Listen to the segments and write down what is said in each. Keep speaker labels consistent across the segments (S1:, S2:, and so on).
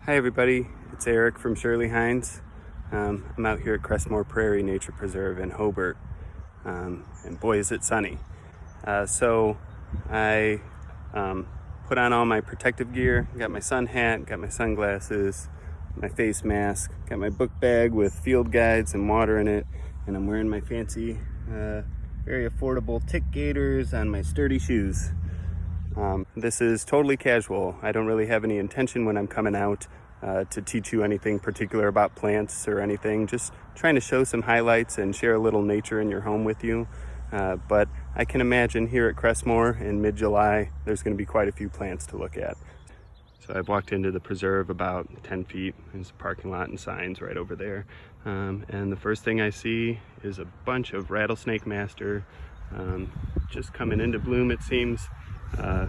S1: Hi everybody, it's Eric from Shirley Hines. I'm out here at Cressmoor Prairie Nature Preserve in Hobart, and boy is it sunny. So I put on all my protective gear, got my sun hat, got my sunglasses, my face mask, got my book bag with field guides and water in it, and I'm wearing my fancy, very affordable tick gaiters on my sturdy shoes. This is totally casual. I don't really have any intention when I'm coming out to teach you anything particular about plants or anything. Just trying to show some highlights and share a little nature in your home with you. But I can imagine here at Cressmoor in mid-July, there's going to be quite a few plants to look at. So I've walked into the preserve about 10 feet. There's a parking lot and signs right over there. And the first thing I see is a bunch of Rattlesnake Master just coming into bloom, it seems.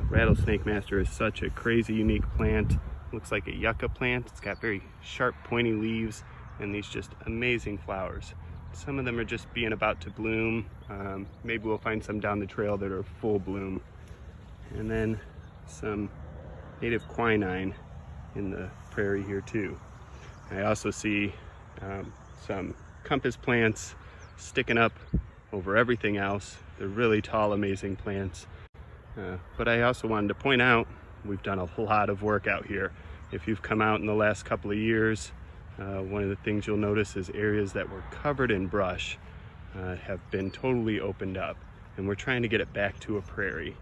S1: Rattlesnake Master is such a crazy unique plant. Looks like a yucca plant. It's got very sharp pointy leaves and these just amazing flowers. Some of them are just being about to bloom. Maybe we'll find some down the trail that are full bloom. And then some native quinine in the prairie here too. I also see some compass plants sticking up over everything else. They're really tall, amazing plants. But I also wanted to point out, we've done a lot of work out here. If you've come out in the last couple of years, one of the things you'll notice is areas that were covered in brush have been totally opened up, and we're trying to get it back to a prairie.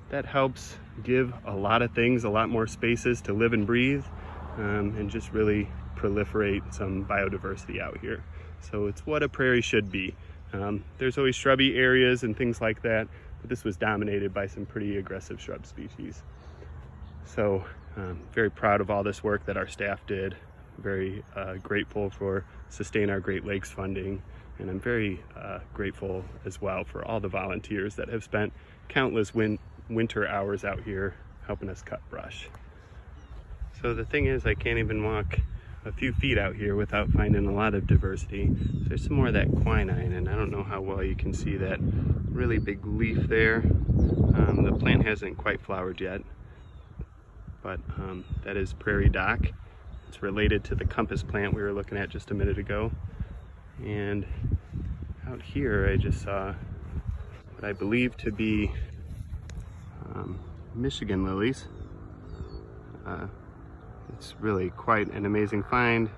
S1: That helps give a lot of things a lot more spaces to live and breathe, and just really proliferate some biodiversity out here. So it's what a prairie should be. There's always shrubby areas and things like that, but this was dominated by some pretty aggressive shrub species. So very proud of all this work that our staff did. Very grateful for Sustain Our Great Lakes funding, and I'm very grateful as well for all the volunteers that have spent countless winter hours out here helping us cut brush. So the thing is, I can't even walk a few feet out here without finding a lot of diversity. So there's some more of that quinine, and I don't know how well you can see that really big leaf there. The plant hasn't quite flowered yet, but that is Prairie Dock. It's related to the compass plant we were looking at just a minute ago. And out here I just saw what I believe to be Michigan lilies. It's really quite an amazing find,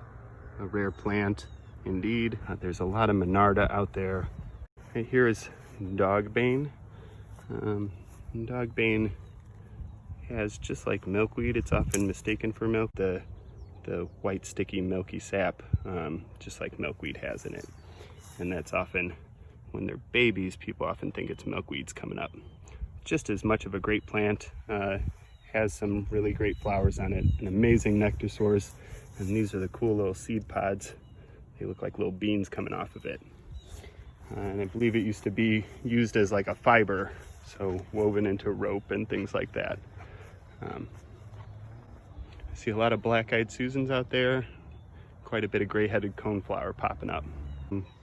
S1: a rare plant indeed. There's a lot of Monarda out there. Right here is dogbane. Dogbane has, just like milkweed, it's often mistaken for milk, the white sticky milky sap, just like milkweed has in it. And that's often, when they're babies, people often think it's milkweeds coming up. Just as much of a great plant, has some really great flowers on it, an amazing nectar source, and these are the cool little seed pods. They look like little beans coming off of it. And I believe it used to be used as like a fiber, so woven into rope and things like that. I see a lot of black-eyed Susans out there, quite a bit of gray-headed coneflower popping up.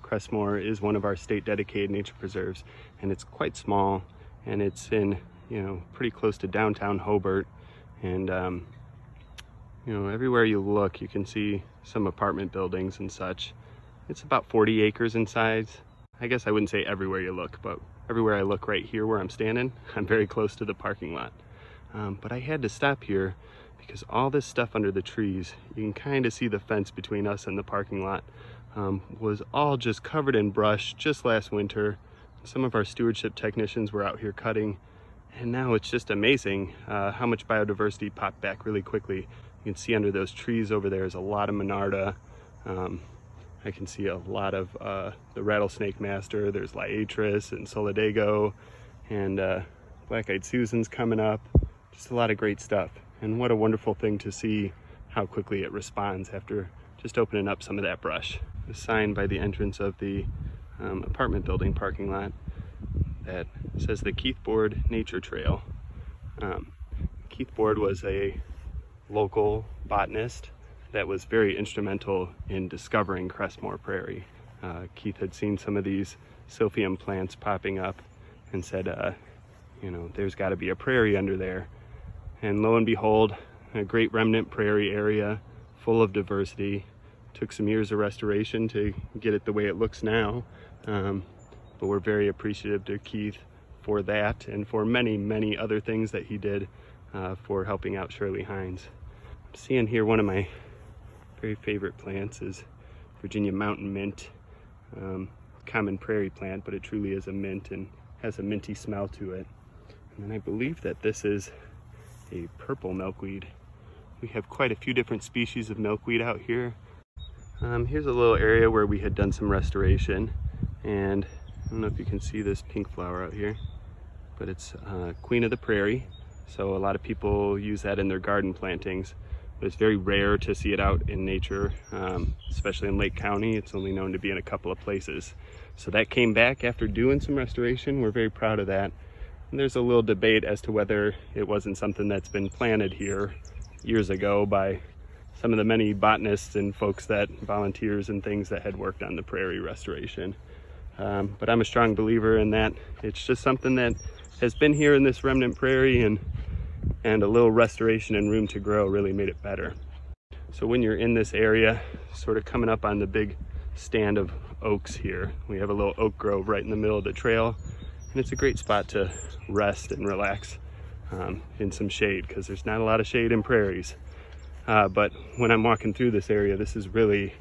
S1: Cressmoor is one of our state-dedicated nature preserves, and it's quite small, and it's in, pretty close to downtown Hobart. And everywhere you look, you can see some apartment buildings and such. It's about 40 acres in size. I guess I wouldn't say everywhere you look, but everywhere I look right here where I'm standing, I'm very close to the parking lot. But I had to stop here because all this stuff under the trees, you can kind of see the fence between us and the parking lot, was all just covered in brush just last winter. Some of our stewardship technicians were out here cutting, and now it's just amazing how much biodiversity popped back really quickly. You can see under those trees over there is a lot of Monarda. I can see a lot of the Rattlesnake Master. There's Liatris and Solidago, and black-eyed Susans coming up. Just a lot of great stuff. And what a wonderful thing to see how quickly it responds after just opening up some of that brush. The sign by the entrance of the apartment building parking lot that says the Keith Board Nature Trail. Keith Board was a local botanist that was very instrumental in discovering Cressmoor Prairie. Keith had seen some of these silphium plants popping up and said, there's got to be a prairie under there. And lo and behold, a great remnant prairie area, full of diversity. Took some years of restoration to get it the way it looks now, but we're very appreciative to Keith for that and for many, many other things that he did for helping out Shirley Hines. I'm seeing here one of my very favorite plants is Virginia mountain mint, common prairie plant, but it truly is a mint and has a minty smell to it. And then I believe that this is a purple milkweed. We have quite a few different species of milkweed out here. Here's a little area where we had done some restoration, and I don't know if you can see this pink flower out here, but it's Queen of the Prairie. So a lot of people use that in their garden plantings, but it's very rare to see it out in nature, especially in Lake County. It's only known to be in a couple of places. So that came back after doing some restoration. We're very proud of that. And there's a little debate as to whether it wasn't something that's been planted here years ago by some of the many botanists and folks that volunteers and things that had worked on the prairie restoration. But I'm a strong believer in that. It's just something that has been here in this remnant prairie, and a little restoration and room to grow really made it better. So when you're in this area, sort of coming up on the big stand of oaks here, we have a little oak grove right in the middle of the trail, and it's a great spot to rest and relax in some shade, because there's not a lot of shade in prairies. But when I'm walking through this area, this is really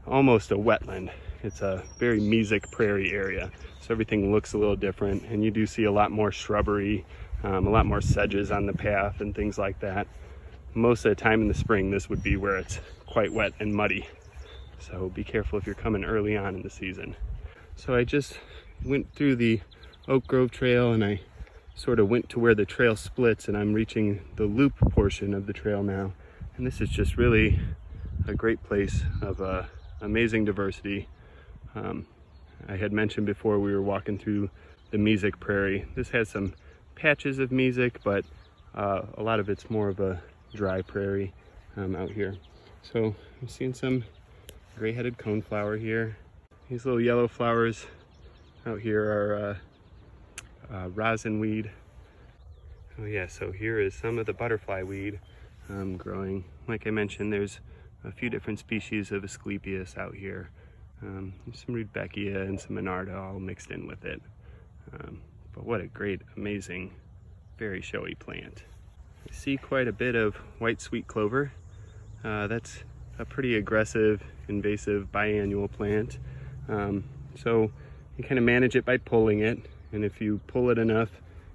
S1: almost a wetland. It's a very mesic prairie area, so everything looks a little different, and you do see a lot more shrubbery, a lot more sedges on the path and things like that. Most of the time in the spring, this would be where it's quite wet and muddy, so be careful if you're coming early on in the season. So I just went through the Oak Grove Trail, and I sort of went to where the trail splits, and I'm reaching the loop portion of the trail now. And this is just really a great place of amazing diversity. I had mentioned before we were walking through the mesic prairie. This has some patches of mesic, but a lot of it's more of a dry prairie out here. So I'm seeing some gray-headed coneflower here. These little yellow flowers out here are rosin weed. Oh yeah, so here is some of the butterfly weed growing. Like I mentioned, there's a few different species of Asclepias out here. There's some Rudbeckia and some Monarda all mixed in with it. But what a great, amazing, very showy plant. I see quite a bit of white sweet clover. That's a pretty aggressive, invasive biannual plant. So you kind of manage it by pulling it, and if you pull it enough,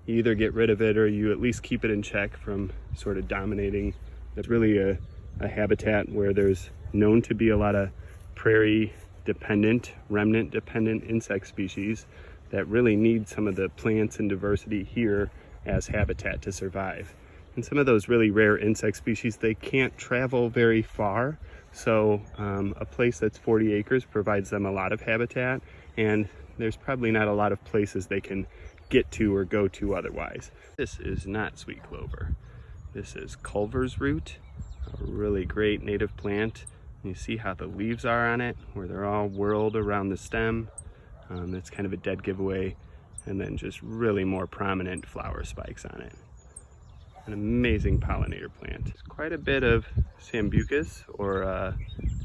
S1: you either get rid of it or you at least keep it in check from sort of dominating. That's really a habitat where there's known to be a lot of prairie dependent, remnant dependent insect species that really need some of the plants and diversity here as habitat to survive. And some of those really rare insect species, they can't travel very far. So a place that's 40 acres provides them a lot of habitat, and there's probably not a lot of places they can get to or go to otherwise. This is not sweet clover. This is Culver's root, a really great native plant. You see how the leaves are on it, where they're all whirled around the stem. That's kind of a dead giveaway, and then just really more prominent flower spikes on it. An amazing pollinator plant. There's quite a bit of sambucus, or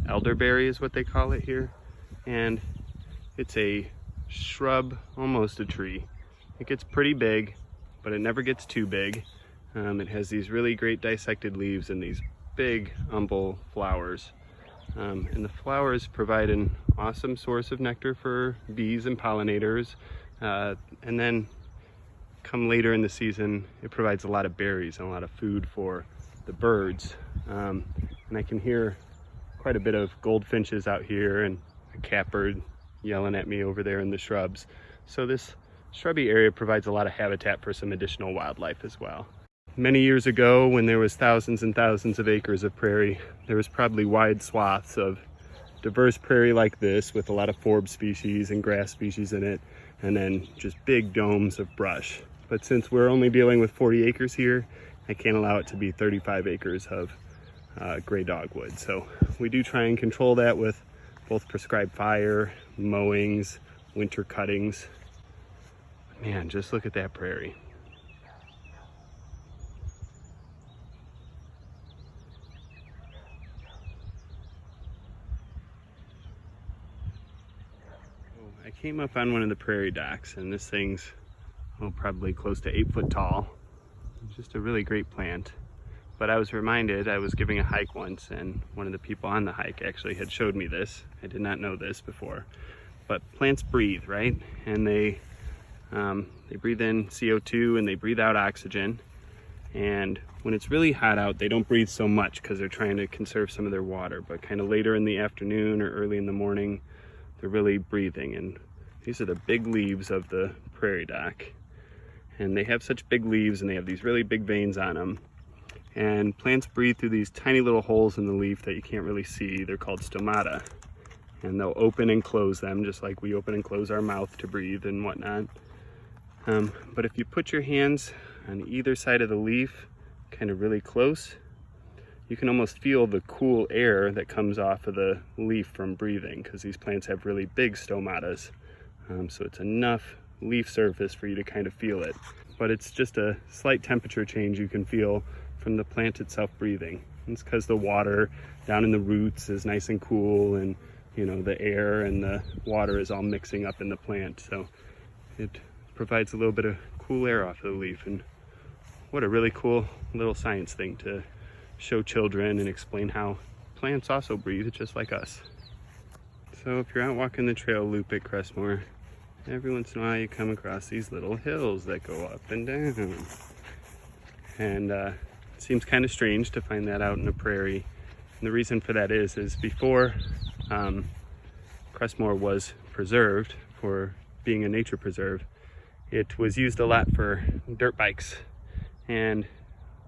S1: elderberry is what they call it here, and it's a shrub, almost a tree. It gets pretty big, but it never gets too big. It has these really great dissected leaves and these big umbel flowers. And the flowers provide an awesome source of nectar for bees and pollinators. And then come later in the season, it provides a lot of berries and a lot of food for the birds. And I can hear quite a bit of goldfinches out here and a catbird yelling at me over there in the shrubs. So this shrubby area provides a lot of habitat for some additional wildlife as well. Many years ago, when there was thousands and thousands of acres of prairie, there was probably wide swaths of diverse prairie like this with a lot of forb species and grass species in it, and then just big domes of brush. But since we're only dealing with 40 acres here, I can't allow it to be 35 acres of gray dogwood. So we do try and control that with both prescribed fire, mowings, winter cuttings. Man, just look at that prairie. I came up on one of the prairie docks, and this thing's probably close to 8 foot tall. It's just a really great plant. But I was reminded, I was giving a hike once, and one of the people on the hike actually had showed me this. I did not know this before. But plants breathe, right? And they breathe in CO2 and they breathe out oxygen. And when it's really hot out, they don't breathe so much because they're trying to conserve some of their water. But kind of later in the afternoon or early in the morning, they're really breathing. And these are the big leaves of the prairie dock. And they have such big leaves and they have these really big veins on them. And plants breathe through these tiny little holes in the leaf that you can't really see. They're called stomata. And they'll open and close them just like we open and close our mouth to breathe and whatnot. But if you put your hands on either side of the leaf, kind of really close, you can almost feel the cool air that comes off of the leaf from breathing, because these plants have really big stomatas. So it's enough leaf surface for you to kind of feel it. But it's just a slight temperature change you can feel from the plant itself breathing. It's because the water down in the roots is nice and cool, and the air and the water is all mixing up in the plant. So it provides a little bit of cool air off of the leaf. And what a really cool little science thing to show children and explain how plants also breathe just like us. So if you're out walking the trail loop at Cressmoor, every once in a while you come across these little hills that go up and down. And it seems kind of strange to find that out in a prairie. And the reason for that is before Cressmoor was preserved for being a nature preserve, it was used a lot for dirt bikes. And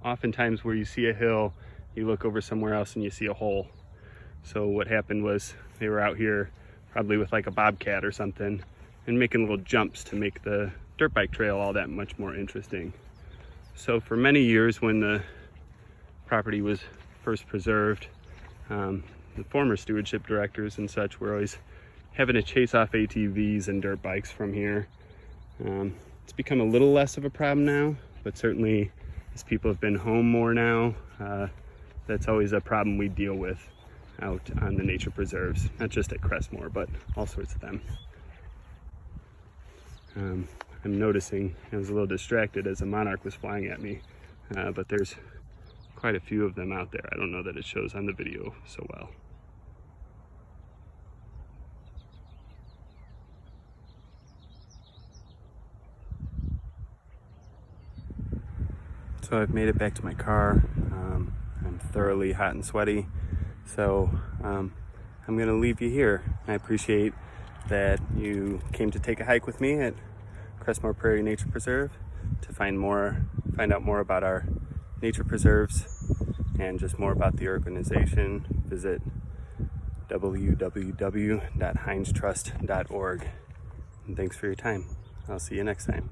S1: oftentimes where you see a hill, you look over somewhere else and you see a hole. So what happened was they were out here probably with like a bobcat or something and making little jumps to make the dirt bike trail all that much more interesting. So for many years when the property was first preserved, the former stewardship directors and such were always having to chase off ATVs and dirt bikes from here. It's become a little less of a problem now, but certainly as people have been home more now, that's always a problem we deal with out on the nature preserves, not just at Cressmoor, but all sorts of them. I'm noticing, I was a little distracted as a monarch was flying at me, but there's quite a few of them out there. I don't know that it shows on the video so well. So I've made it back to my car. I'm thoroughly hot and sweaty, so I'm gonna leave you here. I appreciate that you came to take a hike with me at Cressmoor Prairie Nature Preserve to find out more about our nature preserves and just more about the organization. Visit www.hinestrust.org. And thanks for your time. I'll see you next time.